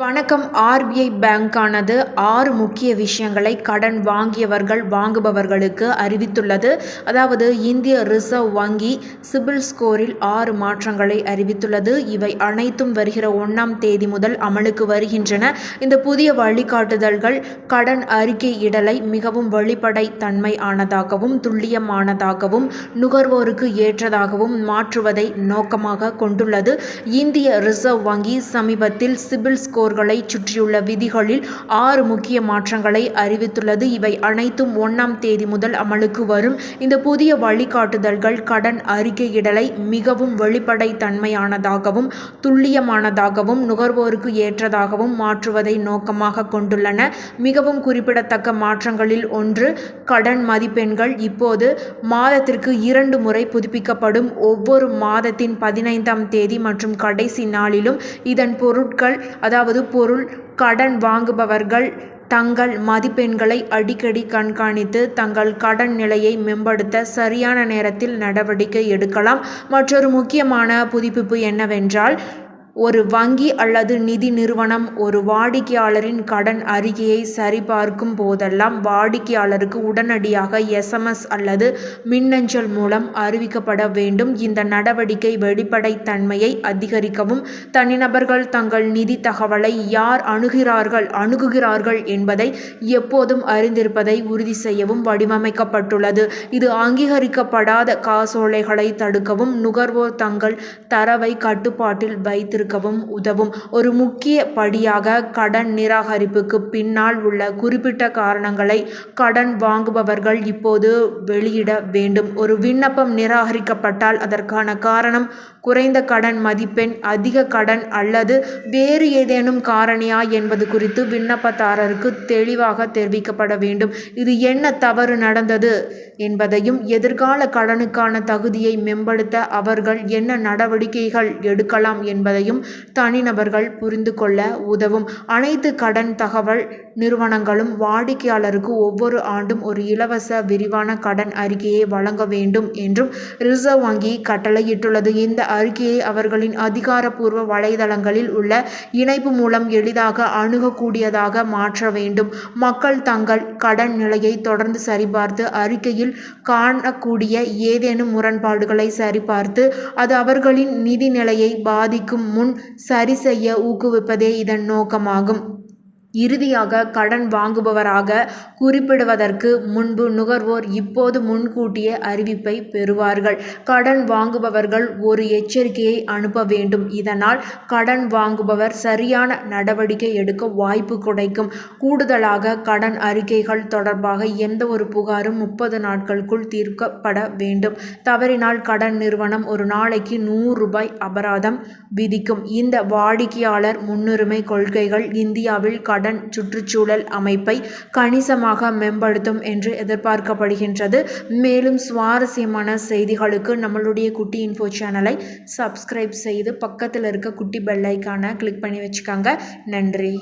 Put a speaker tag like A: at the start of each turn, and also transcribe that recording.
A: வணக்கம். ஆர்பிஐ பேங்கானது 6 முக்கிய விஷயங்களை கடன் வாங்கியவர்கள் வாங்குபவர்களுக்கு அறிவித்துள்ளது. அதாவது இந்திய ரிசர்வ் வங்கி சிபில் ஸ்கோரில் 6 மாற்றங்களை அறிவித்துள்ளது. இவை அனைத்தும் வருகிற 1ஆம் தேதி முதல் அமலுக்கு வருகின்றன. இந்த புதிய வழிகாட்டுதல்கள் கடன் அறிக்கையிடலை மிகவும் வெளிப்படை தன்மை ஆனதாகவும் துல்லியமானதாகவும் நுகர்வோருக்கு ஏற்றதாகவும் மாற்றுவதை நோக்கமாக கொண்டுள்ளது. இந்திய ரிசர்வ் வங்கி சமீபத்தில் சிபில் ஸ்கோர் சுற்றியுள்ள விதிகளில் 6 முக்கிய மாற்றங்களை அறிவித்துள்ளது. இவை அனைத்தும் 1ஆம் தேதி முதல் அமலுக்கு வரும். இந்த புதிய வழிகாட்டுதல்கள் கடன் அறிக்கையிடலை மிகவும் வெளிப்படை தன்மையானதாகவும் துல்லியமானதாகவும் நுகர்வோருக்கு ஏற்றதாகவும் மாற்றுவதை நோக்கமாக கொண்டுள்ளன. மிகவும் குறிப்பிடத்தக்க மாற்றங்களில் ஒன்று, கடன் மதிப்பெண்கள் இப்போது மாதத்திற்கு 2 முறை புதுப்பிக்கப்படும். ஒவ்வொரு மாதத்தின் 15ஆம் தேதி மற்றும் கடைசி நாளிலும் இதன் பொருட்கள் பொருள் கடன் வாங்குபவர்கள் தங்கள் மதிப்பெண்களை அடிக்கடி கண்காணித்து தங்கள் கடன் நிலையை மேம்படுத்த சரியான நேரத்தில் நடவடிக்கை எடுக்கலாம். மற்றொரு முக்கியமான புதுப்பிப்பு என்னவென்றால், ஒரு வங்கி அல்லது நிதி நிறுவனம் ஒரு வாடிக்கையாளரின் கடன் அறிக்கையை சரிபார்க்கும் போதெல்லாம் வாடிக்கையாளருக்கு உடனடியாக SMS அல்லது மின்னஞ்சல் மூலம் அறிவிக்கப்பட வேண்டும். இந்த நடவடிக்கை வெளிப்படைத்தன்மையை அதிகரிக்கவும் தனிநபர்கள் தங்கள் நிதி தகவலை யார் அணுகுகிறார்கள் என்பதை எப்போதும் அறிந்திருப்பதை உறுதி செய்யவும் வடிவமைக்கப்பட்டுள்ளது. இது அங்கீகரிக்கப்படாத காசோலைகளை தடுக்கவும் நுகர்வோர் தங்கள் தரவை கட்டுப்பாட்டில் வைத்திருக்கவும் உதவும். ஒரு முக்கிய படியாக, கடன் நிராகரிப்புக்கு பின்னால் உள்ள குறிப்பிட்ட காரணங்களை கடன் வாங்குபவர்கள் இப்போது வெளியிட வேண்டும். ஒரு விண்ணப்பம் நிராகரிக்கப்பட்டால் அதற்கான காரணம் குறைந்த கடன் மதிப்பெண், அதிக கடன் அல்லது வேறு ஏதேனும் காரணியா என்பது குறித்து விண்ணப்பதாரருக்கு தெளிவாக தெரிவிக்கப்பட வேண்டும். இது என்ன தவறு நடந்தது என்பதையும் எதிர்கால கடனுக்கான தகுதியை மேம்படுத்த அவர்கள் என்ன நடவடிக்கைகள் எடுக்கலாம் என்பதையும் தனிநபர்கள் புரிந்து கொள்ள உதவும். அனைத்து கடன் தகவல் நிறுவனங்களும் வாடிக்கையாளருக்கு ஒவ்வொரு ஆண்டும் ஒரு இலவச விரிவான கடன் அறிக்கையை வழங்க வேண்டும் என்றும் ரிசர்வ் வங்கி கட்டளையிட்டுள்ளது. இந்த அறிக்கையை அவர்களின் அதிகாரப்பூர்வ வலைதளங்களில் உள்ள இணைப்பு மூலம் எளிதாக அணுகக்கூடியதாக மாற்ற வேண்டும். மக்கள் தங்கள் கடன் நிலையை தொடர்ந்து சரிபார்த்து அறிக்கையில் காணக்கூடிய ஏதேனும் முரண்பாடுகளை சரிபார்த்து அது அவர்களின் நிதி நிலையை பாதிக்கும் முன் சரி செய்ய ஊக்குவிப்பதே இதன் நோக்கமாகும். இறுதியாக, கடன் வாங்குபவராக குறிப்பிடுவதற்கு முன்பு நுகர்வோர் இப்போது முன்கூட்டியே அறிவிப்பை பெறுவார்கள். கடன் வாங்குபவர்கள் ஒரு எச்சரிக்கையை அனுப்ப வேண்டும். இதனால் கடன் வாங்குபவர் சரியான நடவடிக்கை எடுக்க வாய்ப்பு கிடைக்கும். கூடுதலாக, கடன் அறிக்கைகள் தொடர்பாக எந்த ஒரு புகாரும் 30 நாட்களுக்குள் தீர்க்கப்பட வேண்டும். தவறினால் கடன் நிறுவனம் ஒரு நாளைக்கு ₹100 அபராதம் விதிக்கும். இந்த வாடிக்கையாளர் முன்னுரிமை கொள்கைகள் இந்தியாவில் கடன் சுற்றுச்சூழல் அமைப்பை கணிசமாக மேம்படுத்தும் என்று எதிர்பார்க்கப்படுகின்றது. மேலும் சுவாரஸ்யமான செய்திகளுக்கு நம்மளுடைய குட்டி இன்ஃபோ சேனலை சப்ஸ்கிரைப் செய்து பக்கத்தில் இருக்க குட்டி பெல் ஐகானை கிளிக் பண்ணி வச்சுக்கோங்க. நன்றி.